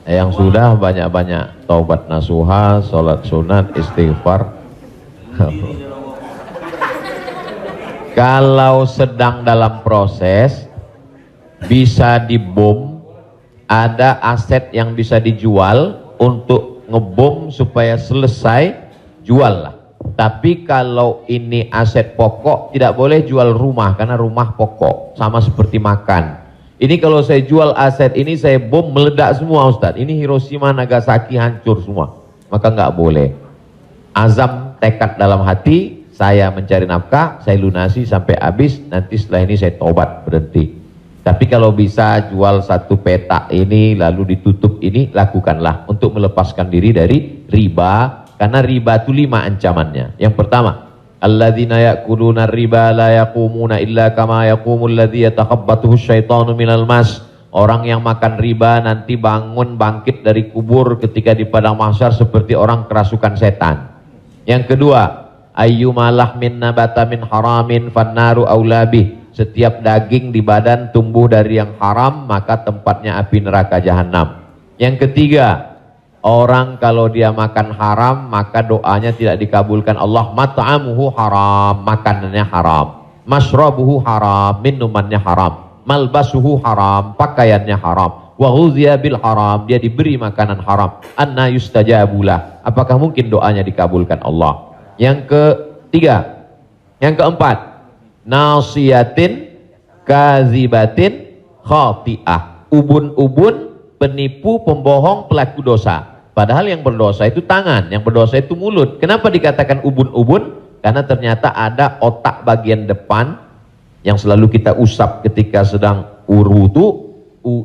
Yang sudah banyak-banyak taubat nasuha, sholat sunat, istighfar. Kalau sedang dalam proses bisa dibom, ada aset yang bisa dijual untuk ngebom supaya selesai, jual lah. Tapi kalau ini aset pokok tidak boleh jual rumah karena rumah pokok, sama seperti makan. Ini kalau saya jual aset ini saya bom meledak semua Ustadz. Ini Hiroshima Nagasaki hancur semua. Maka nggak boleh. Azam tekad dalam hati, saya mencari nafkah, saya lunasi sampai habis, nanti setelah ini saya tobat berhenti. Tapi kalau bisa jual satu petak ini lalu ditutup ini, lakukanlah untuk melepaskan diri dari riba. Karena riba itu 5 ancamannya. Yang pertama, alladzina ya'kuluna riba la yaqumuna illa kama yaqumul ladzi yatakhabbathu syaitanu minal mas. Orang yang makan riba nanti bangun bangkit dari kubur ketika di padang mahsyar seperti orang kerasukan setan. Yang kedua, ayyuma lahmin nabata min haramin fannaru aulabih. Setiap daging di badan tumbuh dari yang haram, maka tempatnya api neraka jahanam. Yang ketiga, orang kalau dia makan haram, maka doanya tidak dikabulkan Allah. Mat'amuhu haram, makanannya haram. Mashrabuhu haram, minumannya haram. Malbasuhu haram, pakaiannya haram. Wa ghuziya bil haram, dia diberi makanan haram. Anna yustajabulah, apakah mungkin doanya dikabulkan Allah? Yang ketiga, yang keempat, nasiyatin kazibatin khati'ah. Ubun-ubun, penipu, pembohong, pelaku dosa. Padahal yang berdosa itu tangan, yang berdosa itu mulut. Kenapa dikatakan ubun-ubun? Karena ternyata ada otak bagian depan yang selalu kita usap ketika sedang wudu.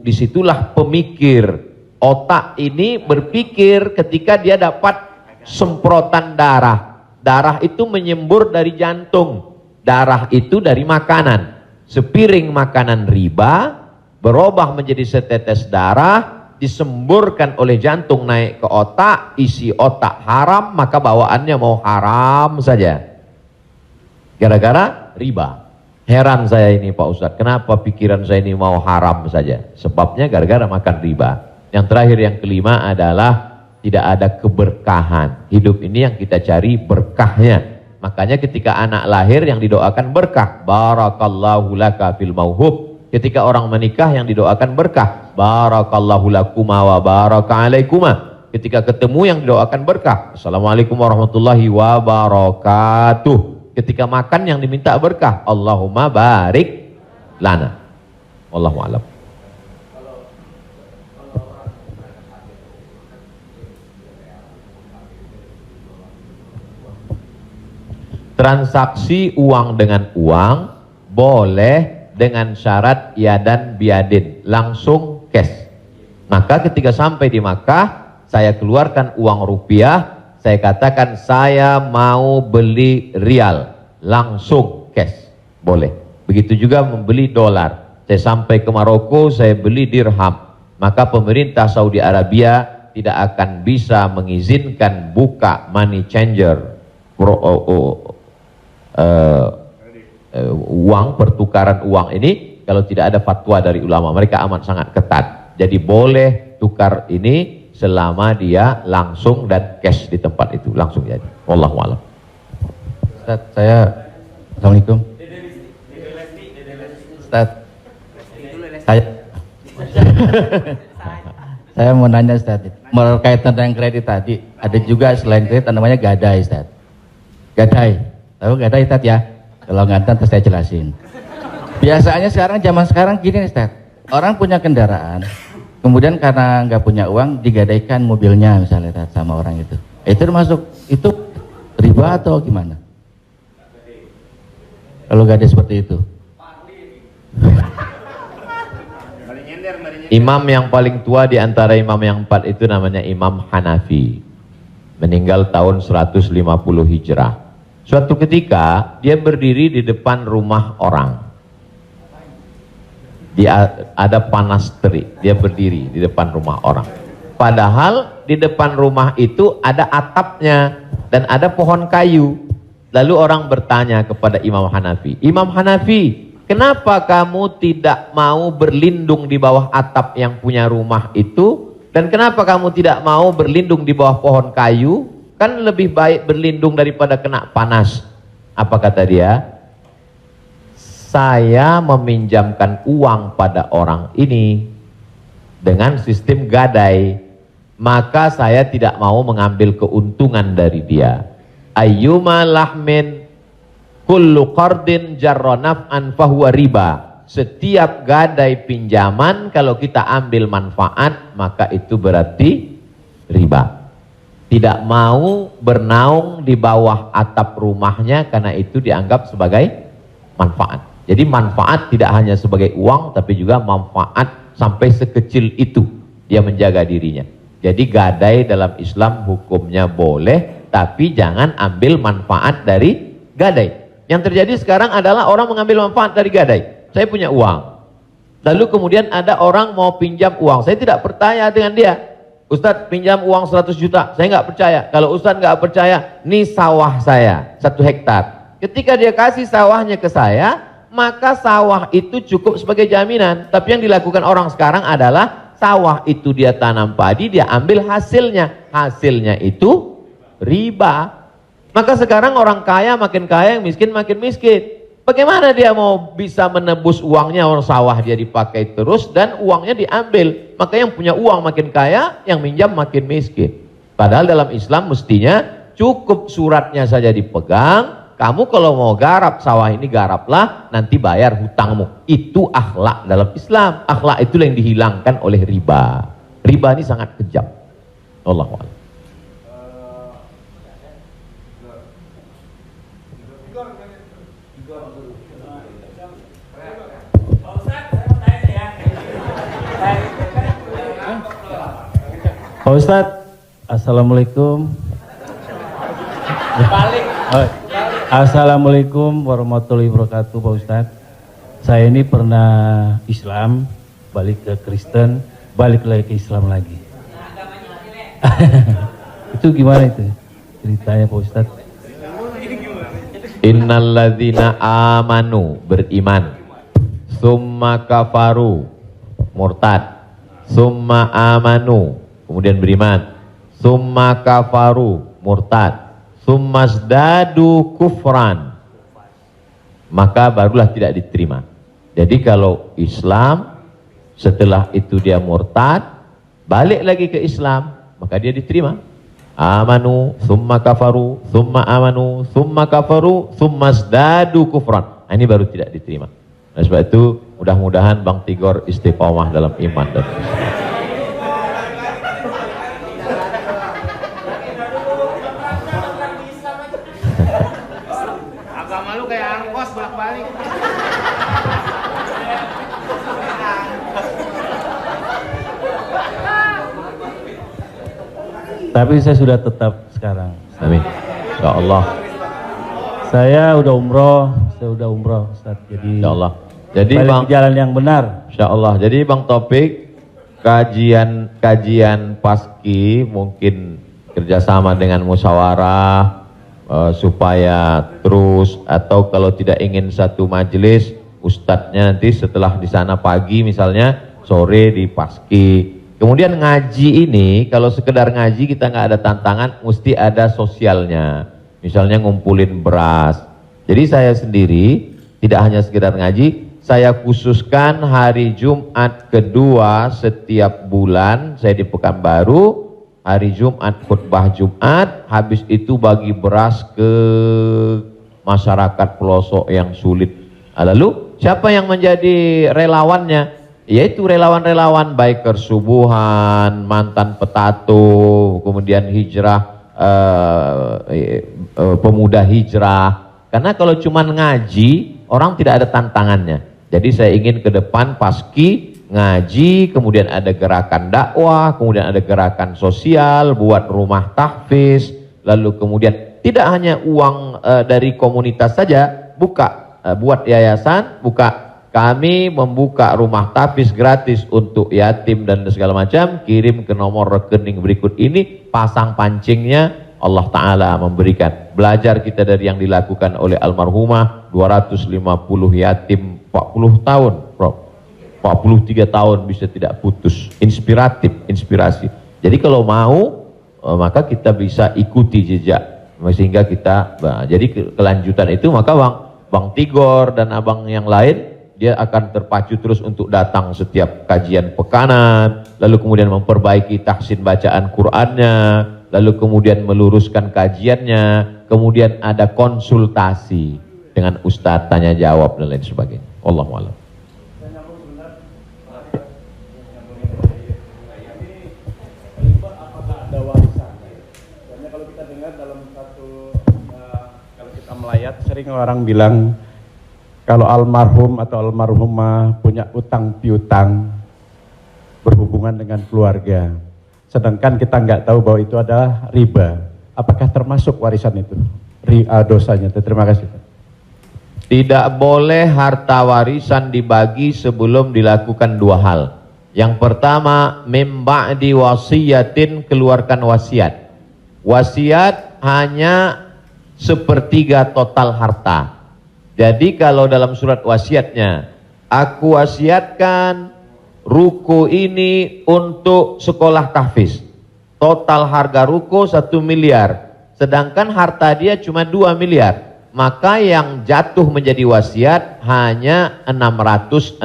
Disitulah pemikir. Otak ini berpikir ketika dia dapat semprotan darah. Darah itu menyembur dari jantung. Darah itu dari makanan. Sepiring makanan riba berubah menjadi setetes darah, disemburkan oleh jantung naik ke otak, isi otak haram, maka bawaannya mau haram saja. Gara-gara riba. Heran saya ini Pak Ustadz, kenapa pikiran saya ini mau haram saja? Sebabnya gara-gara makan riba. Yang terakhir, yang kelima adalah tidak ada keberkahan. Hidup ini yang kita cari berkahnya. Makanya ketika anak lahir yang didoakan berkah, barakallahu laka fil mauhub. Ketika orang menikah yang didoakan berkah, barakallahu lakuma wa baraka alaikuma. Ketika ketemu yang didoakan berkah, assalamualaikum warahmatullahi wabarakatuh. Ketika makan yang diminta berkah, Allahumma barik lana. Wallahu a'lam. Transaksi uang dengan uang boleh dengan syarat yadan biadin, langsung cash. Maka ketika sampai di Makkah, saya keluarkan uang rupiah, saya katakan saya mau beli rial, langsung cash, boleh. Begitu juga membeli dolar. Saya sampai ke Maroko, saya beli dirham. Maka pemerintah Saudi Arabia tidak akan bisa mengizinkan buka money changer, uang, pertukaran uang ini kalau tidak ada fatwa dari ulama. Mereka amat sangat ketat. Jadi boleh tukar ini selama dia langsung dan cash di tempat itu, langsung jadi. Wallahu a'lam. Ustaz, Assalamualaikum. Ustaz, saya mau nanya Ustaz, berkaitan dengan kredit tadi, ada juga selain kredit namanya gadai Ustaz. Gadai. Tahu gadai Ustaz ya? Kalau nggak tahu saya jelasin. Biasanya zaman sekarang gini Ustaz. Orang punya kendaraan, kemudian karena nggak punya uang digadaikan mobilnya misalnya Ustaz, sama orang itu. Itu termasuk itu riba atau gimana? Kalau gadai seperti itu. Imam yang paling tua di antara imam yang 4 itu namanya Imam Hanafi. Meninggal tahun 150 Hijrah. Suatu ketika dia berdiri di depan rumah orang. Ada panas terik, dia berdiri di depan rumah orang. Padahal di depan rumah itu ada atapnya dan ada pohon kayu. Lalu orang bertanya kepada Imam Hanafi, Imam Hanafi, kenapa kamu tidak mau berlindung di bawah atap yang punya rumah itu? Dan kenapa kamu tidak mau berlindung di bawah pohon kayu? Kan lebih baik berlindung daripada kena panas. Apa kata dia? Saya meminjamkan uang pada orang ini dengan sistem gadai, maka saya tidak mau mengambil keuntungan dari dia. Ayyuma lahmin kullu qardin jarra naf'an fahuwa riba. Setiap gadai pinjaman kalau kita ambil manfaat maka itu berarti riba. Tidak mau bernaung di bawah atap rumahnya karena itu dianggap sebagai manfaat. Jadi manfaat tidak hanya sebagai uang tapi juga manfaat sampai sekecil itu dia menjaga dirinya. Jadi gadai dalam Islam hukumnya boleh, tapi jangan ambil manfaat dari gadai. Yang terjadi sekarang adalah orang mengambil manfaat dari gadai. Saya punya uang, lalu kemudian ada orang mau pinjam uang, saya tidak percaya dengan dia. Ustadz pinjam uang 100 juta, saya nggak percaya. Kalau Ustadz nggak percaya, ini sawah saya 1 hektar. Ketika dia kasih sawahnya ke saya, maka sawah itu cukup sebagai jaminan. Tapi yang dilakukan orang sekarang adalah sawah itu dia tanam padi, dia ambil hasilnya. Hasilnya itu riba. Maka sekarang orang kaya makin kaya, yang miskin makin miskin. Bagaimana dia mau bisa menebus uangnya, orang sawah dia dipakai terus dan uangnya diambil. Maka yang punya uang makin kaya, yang minjam makin miskin. Padahal dalam Islam mestinya cukup suratnya saja dipegang. Kamu kalau mau garap sawah ini garaplah, nanti bayar hutangmu. Itu akhlak dalam Islam. Akhlak itu yang dihilangkan oleh riba. Riba ini sangat kejam. Allahu a'lam. Pak Ustadz, Assalamualaikum. Assalamualaikum warahmatullahi wabarakatuh Pak Ustadz. Saya ini pernah Islam, balik ke Kristen, balik lagi ke Islam lagi. Itu gimana itu ceritanya Pak Ustadz? Innalladzina amanu, beriman, summa kafaru, murtad, summa amanu, kemudian beriman, summa kafaru, murtad, summa zdadu kufran, maka barulah tidak diterima. Jadi kalau Islam setelah itu dia murtad, balik lagi ke Islam, maka dia diterima. Amanu, summa kafaru, summa amanu, summa kafaru, summa zdadu kufran. Nah, ini baru tidak diterima. Nah, sebab itu mudah-mudahan Bang Tigor istiqomah dalam iman dan Islam. Agama lu kayak angkos bolak-balik. Tapi saya sudah tetap sekarang. Amin. Ya Allah. Saya udah umroh, Ustaz. Jadi Ya Allah. Jadi balik Bang, ke jalan yang benar. Insya Allah. Jadi Bang Taufik, kajian paski mungkin kerjasama dengan musyawarah supaya terus, atau kalau tidak ingin satu majelis, ustadznya nanti setelah di sana pagi misalnya, sore di paski. Kemudian ngaji ini, kalau sekedar ngaji kita nggak ada tantangan, mesti ada sosialnya. Misalnya ngumpulin beras. Jadi saya sendiri tidak hanya sekedar ngaji, saya khususkan hari Jumat kedua setiap bulan, saya di Pekanbaru, hari Jumat khutbah Jumat, habis itu bagi beras ke masyarakat pelosok yang sulit. Lalu siapa yang menjadi relawannya? Yaitu relawan-relawan biker subuhan, mantan petato, kemudian hijrah, pemuda hijrah. Karena kalau cuma ngaji, orang tidak ada tantangannya. Jadi saya ingin ke depan paski ngaji, kemudian ada gerakan dakwah, kemudian ada gerakan sosial, buat rumah tahfiz, lalu kemudian tidak hanya uang dari komunitas saja, buat yayasan, kami membuka rumah tahfiz gratis untuk yatim dan segala macam, kirim ke nomor rekening berikut ini, pasang pancingnya, Allah Ta'ala memberikan. Belajar kita dari yang dilakukan oleh almarhumah, 250 yatim 40 tahun, Prof. 43 tahun bisa tidak putus. Inspirasi. Jadi kalau mau, maka kita bisa ikuti jejak. Sehingga kita, jadi kelanjutan itu, maka Bang Tigor dan abang yang lain, dia akan terpacu terus untuk datang setiap kajian pekanan, lalu kemudian memperbaiki tahsin bacaan Qur'annya, lalu kemudian meluruskan kajiannya, kemudian ada konsultasi dengan ustadz, tanya jawab dan lain sebagainya. Wallahu a'lam. Apakah ada warisan? Soalnya kalau kita dengar dalam satu, kalau kita melayat sering orang bilang kalau almarhum atau almarhumah punya utang piutang berhubungan dengan keluarga, sedangkan kita nggak tahu bahwa itu adalah riba. Apakah termasuk warisan itu dosanya? Terima kasih. Tidak boleh harta warisan dibagi sebelum dilakukan dua hal. Yang pertama, mim ba'di wasiyatin, keluarkan wasiat. Wasiat hanya sepertiga total harta. Jadi kalau dalam surat wasiatnya, aku wasiatkan ruko ini untuk sekolah tahfiz. Total harga ruko 1 miliar. Sedangkan harta dia cuma 2 miliar. Maka yang jatuh menjadi wasiat hanya 666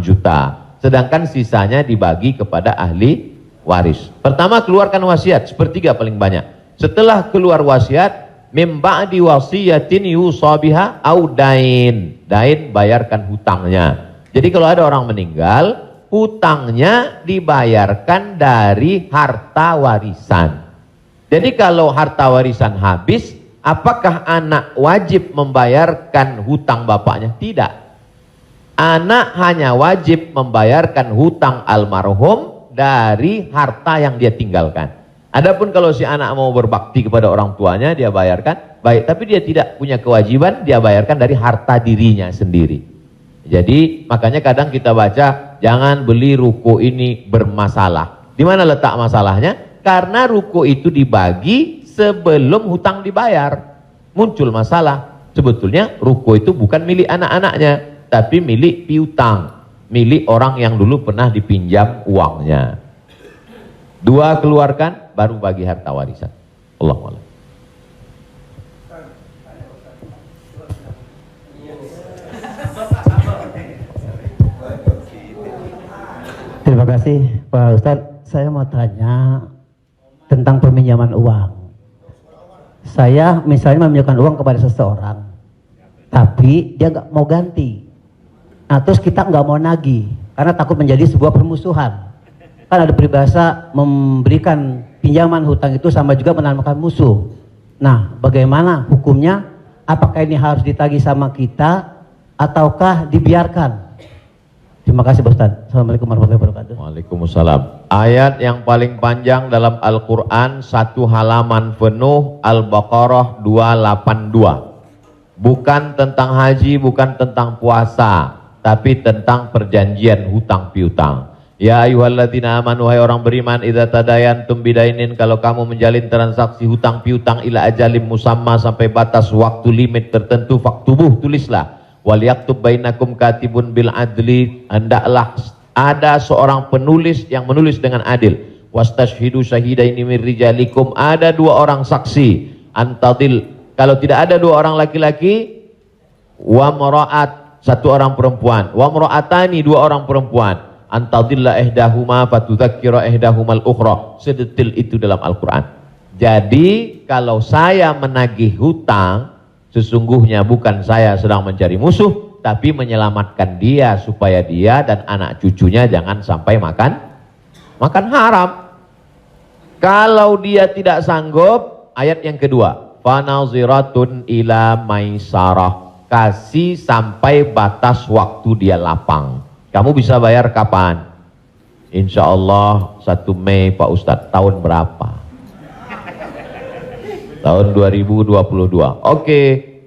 juta. Sedangkan sisanya dibagi kepada ahli waris. Pertama, keluarkan wasiat, sepertiga paling banyak. Setelah keluar wasiat, mim ba'di wasiyatin yusabiha au dain. Dain, bayarkan hutangnya. Jadi kalau ada orang meninggal, hutangnya dibayarkan dari harta warisan. Jadi kalau harta warisan habis, apakah anak wajib membayarkan hutang bapaknya? Tidak. Anak hanya wajib membayarkan hutang almarhum dari harta yang dia tinggalkan. Adapun kalau si anak mau berbakti kepada orang tuanya, dia bayarkan, baik, tapi dia tidak punya kewajiban, dia bayarkan dari harta dirinya sendiri. Jadi makanya kadang kita baca, jangan beli ruko ini bermasalah. Di mana letak masalahnya? Karena ruko itu dibagi sebelum hutang dibayar. Muncul masalah. Sebetulnya ruko itu bukan milik anak-anaknya, tapi milik piutang. milik orang yang dulu pernah dipinjam uangnya. 2 keluarkan, baru bagi harta warisan. Allahu a'lam. Terima kasih Pak Ustadz. Saya mau tanya tentang peminjaman uang. Saya misalnya meminjamkan uang kepada seseorang, tapi dia nggak mau ganti. Nah terus kita nggak mau nagih karena takut menjadi sebuah permusuhan. Kan ada peribahasa memberikan pinjaman hutang itu sama juga menanamkan musuh. Nah bagaimana hukumnya? Apakah ini harus ditagih sama kita ataukah dibiarkan? Terima kasih Pak Ustadz. Assalamualaikum warahmatullahi wabarakatuh. Waalaikumsalam. Ayat yang paling panjang dalam Al-Quran, 1 halaman penuh, Al-Baqarah 282. Bukan tentang haji, bukan tentang puasa, tapi tentang perjanjian hutang piutang. Ya ayyuhalladzina amanu, wahai orang beriman, idza tadayantum bidainin, kalau kamu menjalin transaksi hutang piutang ila ajalim musamma, sampai batas waktu limit tertentu, faktubuh, tulislah. Wal yaktub bainakum katibun bil adli, hendaklah ada seorang penulis yang menulis dengan adil. Wastashhidu syahidaini min rijalikum, ada 2 orang saksi. Antadil, kalau tidak ada 2 orang laki-laki, wa maraat, 1 orang perempuan, wa maraatani, 2 orang perempuan. Antadilla ihdahuma fatudzakkira ihdahumal ukhra. Sedetil itu dalam Al-Qur'an. Jadi kalau saya menagih hutang, sesungguhnya bukan saya sedang mencari musuh, tapi menyelamatkan dia supaya dia dan anak cucunya jangan sampai makan haram. Kalau dia tidak sanggup, ayat yang kedua, fanaziratun ila maisarah, kasih sampai batas waktu dia lapang. Kamu bisa bayar kapan? Insya Allah 1 Mei Pak Ustadz. Tahun berapa? Tahun 2022. Oke,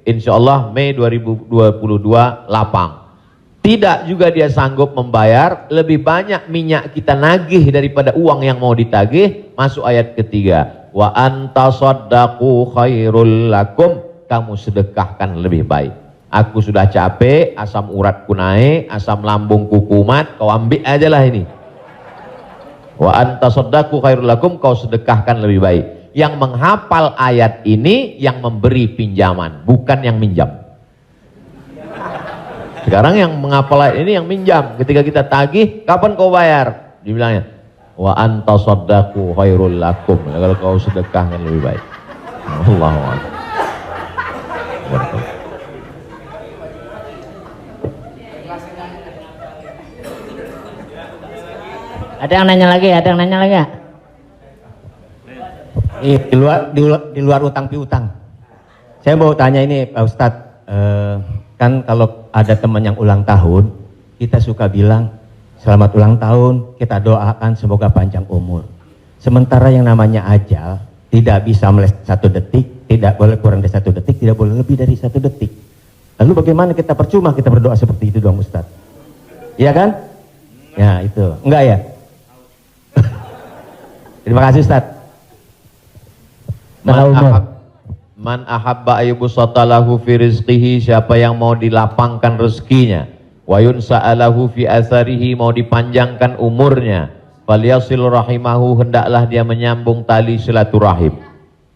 insya Allah Mei 2022 lapang. Tidak juga dia sanggup membayar, lebih banyak minyak kita nagih daripada uang yang mau ditagih. Masuk ayat ketiga, wa antasaddaqu khairul lakum, kamu sedekahkan lebih baik. Aku sudah capek, asam uratku naik, asam lambungku kumat, kau ambil aja lah ini. Wa antasaddaqu khairul lakum, kau sedekahkan lebih baik. Yang menghafal ayat ini yang memberi pinjaman, bukan yang minjam. Sekarang yang menghafal ayat ini yang minjam. Ketika kita tagih, kapan kau bayar? Dibilangnya, wa antasaddaqu khairul lakum, kalau kau sedekahkan lebih baik. Allahu akbar. Ada yang nanya lagi? Ada yang nanya lagi ya? Di luar utang piutang. Saya mau tanya ini Pak Ustadz, kan kalau ada teman yang ulang tahun, kita suka bilang selamat ulang tahun, kita doakan semoga panjang umur. Sementara yang namanya ajal tidak bisa meleset 1 detik, tidak boleh kurang dari 1 detik, tidak boleh lebih dari 1 detik. Lalu bagaimana kita percuma kita berdoa seperti itu dong Ustadz? Iya kan? Ya itu, enggak ya? Terima kasih Ustadz. Man ahabba ayyubsatalahu fi rizqihi, siapa yang mau dilapangkan rezekinya, wa yunsa'alahu fi atharihi, mau dipanjangkan umurnya, falyasil rahimahu, hendaklah dia menyambung tali silaturahim.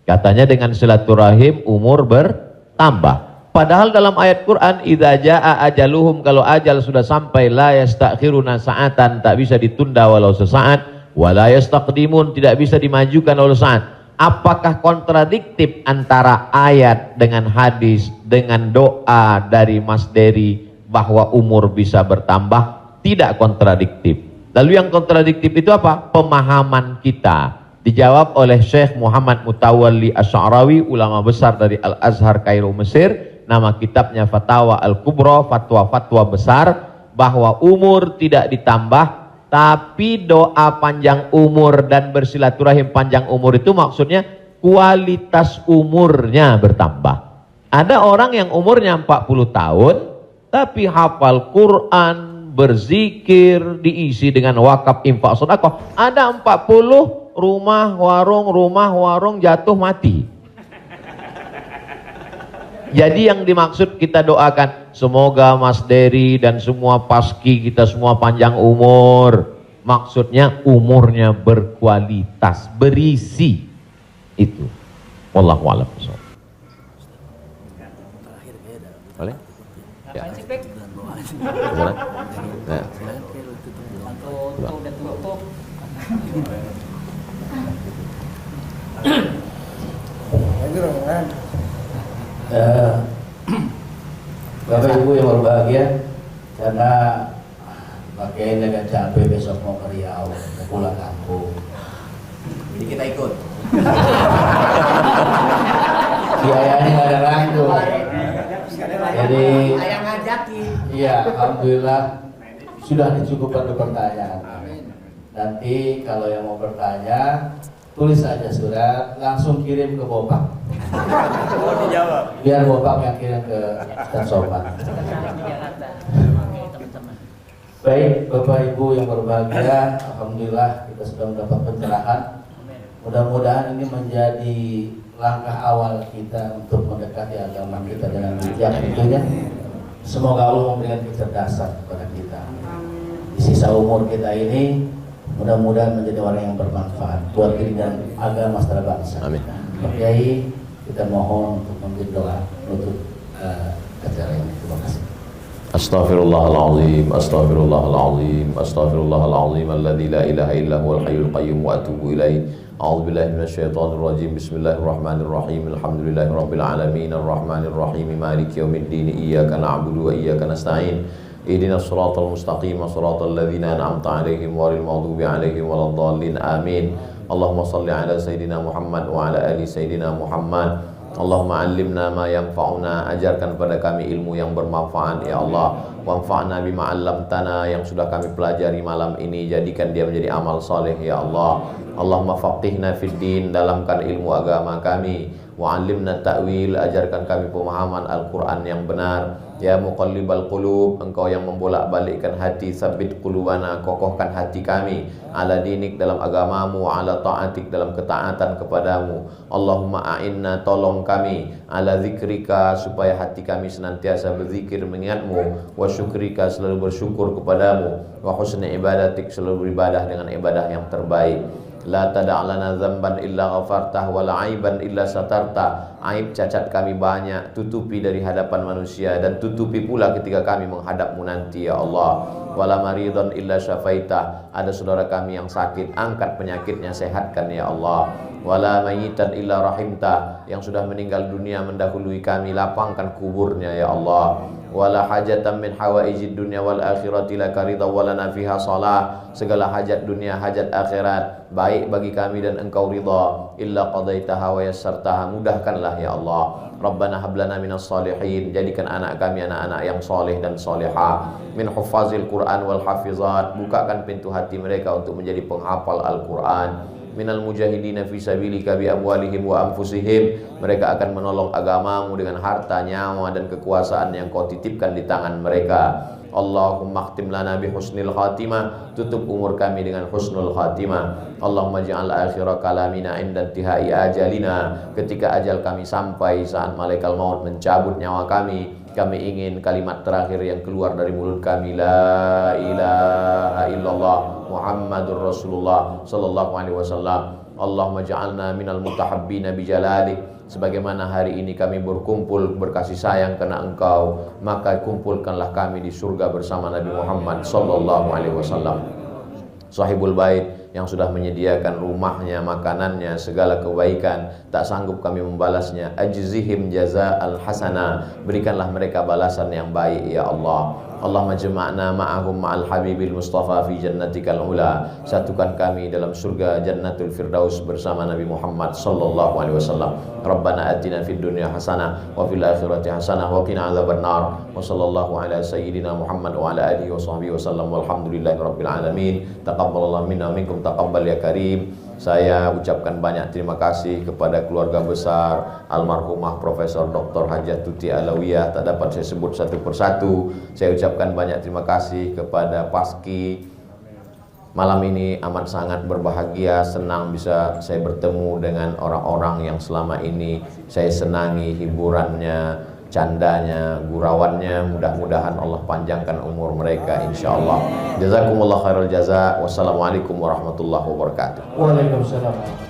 Katanya dengan silaturahim umur bertambah. Padahal dalam ayat Quran, idza jaa ajaluhum, kalau ajal sudah sampai, la yastakhiruna sa'atan, tak bisa ditunda walau sesaat, wa la yastaqdimun, tidak bisa dimajukan walau saat. Apakah kontradiktif antara ayat dengan hadis dengan doa dari Mas Dery bahwa umur bisa bertambah? Tidak kontradiktif. Lalu yang kontradiktif itu apa? Pemahaman kita. Dijawab oleh Syekh Muhammad Mutawalli Asy'arawi, ulama besar dari Al-Azhar Kairo Mesir. Nama kitabnya Fatawa Al-Kubra, fatwa-fatwa besar, bahwa umur tidak ditambah, tapi doa panjang umur dan bersilaturahim panjang umur itu maksudnya kualitas umurnya bertambah. Ada orang yang umurnya 40 tahun tapi hafal Quran, berzikir, diisi dengan wakaf, infak, sedekah. Ada 40 rumah warung jatuh mati. Jadi yang dimaksud kita doakan, semoga Mas Dery dan semua paski kita semua panjang umur. Maksudnya umurnya berkualitas, berisi. Itu. Wallahu a'lam. Boleh? Ya. Gimana? Ya. Bapak Ibu yang berbahagia, karena pakaian agak capek besok mau ke Riau, mau pulang kampung. Jadi kita ikut. Biayanya nggak ada ragu. Jadi, iya, alhamdulillah sudah dicukupkan untuk pertanyaan. Nanti kalau yang mau bertanya, tulis aja surat, langsung kirim ke Bopak. Biar Bopak yang kirim ke Ustaz Somad. Baik, Bapak Ibu yang berbahagia, alhamdulillah kita sudah mendapat pencerahan. Mudah-mudahan ini menjadi langkah awal kita untuk mendekati agama kita dengan bijak tentunya. Semoga Allah memberikan kecerdasan kepada kita. Di sisa umur kita ini, mudah-mudahan menjadi orang yang bermanfaat buat diri dan agama secara bangsa. Amin. Pak Kiai, kita mohon untuk memberi doa untuk acara ini. Terima kasih. Astaghfirullahaladzim, astaghfirullahaladzim, astaghfirullahaladzim, alladzi la ilaha illa huwal hayyul qayyum wa atubu ilaih. A'udzu billahi minasyaitonir rajim. Bismillahirrahmanirrahim. Alhamdulillahirabbil alamin, arrahmanir rahim, maliki yaumiddin. Iyyaka na'budu wa iyyaka nasta'in. Ihdinas siratal mustaqim, siratal ladzina an'amta 'alaihim ghairil maghdubi 'alaihim waladdallin. Amin. Allahumma shalli ala sayidina Muhammad wa ala ali sayidina Muhammad. Allahumma 'allimna ma yanfa'una, ajarkan pada kami ilmu yang bermanfaat ya Allah. Wanfa'na bima 'allamtana, yang sudah kami pelajari malam ini jadikan dia menjadi amal saleh ya Allah. Allahumma faqihna fid din, dalamkan ilmu agama kami. Wa 'allimna ta'wil, ajarkan kami pemahaman Al-Qur'an yang benar. Ya muqallibal qulub, engkau yang membolak-balikkan hati, sabbit qulubana, kokohkan hati kami ala dinik, dalam agamamu, ala ta'atik, dalam ketaatan kepadamu. Allahumma a'inna, tolong kami, ala zikrika, supaya hati kami senantiasa berzikir mengingatmu, wa syukrika, selalu bersyukur kepadamu, wa husni ibadatik, selalu beribadah dengan ibadah yang terbaik. La tada'lana zamban illa ghafartah, wa la aiban illa satarta. Aib cacat kami banyak, tutupi dari hadapan manusia, dan tutupi pula ketika kami menghadapmu nanti ya Allah. Wala maridhan illa syafaitah, ada saudara kami yang sakit, angkat penyakitnya, sehatkan ya Allah. Wala mayitan illa rahimta, yang sudah meninggal dunia mendahului kami, lapangkan kuburnya ya Allah. Wala hajatan min hawaijid dunya wal akhirati laka ridha wa lana fiha salah, segala hajat dunia hajat akhirat baik bagi kami dan engkau ridha, illa qadaitaha wa yassartaha, mudahkanlah ya Allah. Rabbana hablana minas salihin, jadikan anak kami anak-anak yang soleh dan solehah, min huffazil Quran wal hafizat, bukakan pintu hati mereka untuk menjadi penghafal Al-Quran. Minal mujahidina fi sabilika bi amwalihim wa anfusihim, mereka akan menolong agamamu dengan harta, nyawa dan kekuasaan yang kau titipkan di tangan mereka. Allahumma khtim lana bi husnil khatimah, tutup umur kami dengan husnul khatimah. Allahumma ja'al akhira kalamina inda intihai ajalina, ketika ajal kami sampai, saat malaikat maut mencabut nyawa kami ingin kalimat terakhir yang keluar dari mulut kami, la ilaha illallah Muhammadur Rasulullah sallallahu alaihi wasallam. Allahumma ja'alna minal mutahabbina bijalalik, sebagaimana hari ini kami berkumpul berkasih sayang karena engkau, maka kumpulkanlah kami di surga bersama Nabi Muhammad sallallahu alaihi wasallam. Sahibul bait yang sudah menyediakan rumahnya, makanannya, segala kebaikan, tak sanggup kami membalasnya. Ajzihim jaza'al hasana, berikanlah mereka balasan yang baik ya Allah. Allahumma jama'na ma'ahum ma'al habibil mustafa fi jannatikal ula, satukan kami dalam surga jannatul firdaus bersama Nabi Muhammad sallallahu alaihi wasallam. Rabbana atina fid dunya hasanah wa fil akhirati hasanah wa qina adzabannar. Wa sallallahu ala sayyidina Muhammad wa ala alihi wa sahbihi wasallam, walhamdulillahi rabbil alamin. Taqabbalallahu minna minkum taqabbal ya karim. Saya ucapkan banyak terima kasih kepada keluarga besar almarhumah Profesor Dr. Hajah Tuti Alawiyah, tak dapat saya sebut satu persatu. Saya ucapkan banyak terima kasih kepada Paski. Malam ini amat sangat berbahagia, senang bisa saya bertemu dengan orang-orang yang selama ini saya senangi hiburannya, candanya, gurauannya, mudah-mudahan Allah panjangkan umur mereka insyaallah. Jazakumullah khairul jaza. Wassalamualaikum warahmatullahi wabarakatuh. Waalaikumsalam.